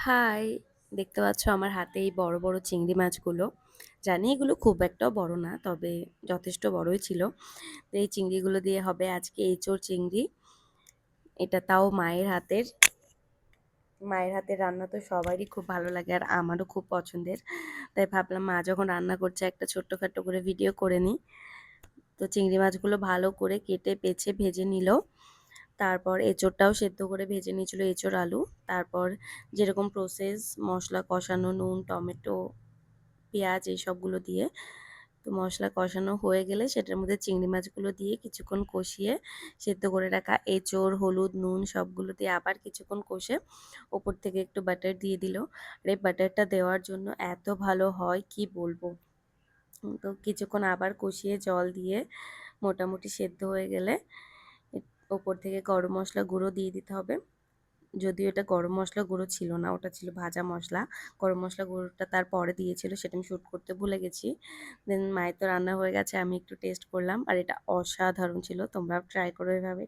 High! দেখতে পাচ্ছ আমার হাতে এই বড়, বড় চিংড়ি মাছগুলো। জানি এগুলো খুব একটাও বড় না, তবে যথেষ্ট বড়ই ছিল। তো এই চিংড়িগুলো দিয়ে হবে আজকে এঁচোড় চিংড়ি। এটা তাও মায়ের হাতের। মায়ের হাতের রান্না তো সবারই খুব ভালো লাগে আর আমারও খুব পছন্দের। তাই ভাবলাম মা যখন রান্না করছে একটা ছোট্টখাট্টো করে ভিডিও করে নিই। তো চিংড়ি মাছগুলো ভালো করে কেটে বেছে ভেজে নিল। তারপর এঁচোড়টাও সেদ্ধ করে ভেজে নিয়েছিল, এঁচোড় আলু। তারপর যেরকম প্রসেস মশলা কষানো, নুন, টমেটো, পেঁয়াজ এইসবগুলো দিয়ে তো মশলা কষানো হয়ে গেলে সেটার মধ্যে চিংড়ি মাছগুলো দিয়ে কিছুক্ষণ কষিয়ে সেদ্ধ করে রাখা এঁচোড়, হলুদ, নুন সবগুলো দিয়ে আবার কিছুক্ষণ কষে ওপর থেকে একটু বাটার দিয়ে দিল। আর এই বাটারটা দেওয়ার জন্য এত ভালো হয় কি বলবো। তো কিছুক্ষণ আবার কষিয়ে জল দিয়ে মোটামুটি সেদ্ধ হয়ে গেলে ওপর থেকে গরম মশলা গুঁড়ো দিয়ে দিতে হবে। যদিও এটা গরম মশলা গুঁড়ো ছিল না, ওটা ছিল ভাজা মশলা। গরম মশলা গুঁড়োটা তারপরে দিয়েছিল, সেটা আমি শ্যুট করতে ভুলে গেছি। দেন মায়ের তো রান্না হয়ে গেছে, আমি একটু টেস্ট করলাম আর এটা অসাধারণ ছিল। তোমরাও ট্রাই করো এভাবে।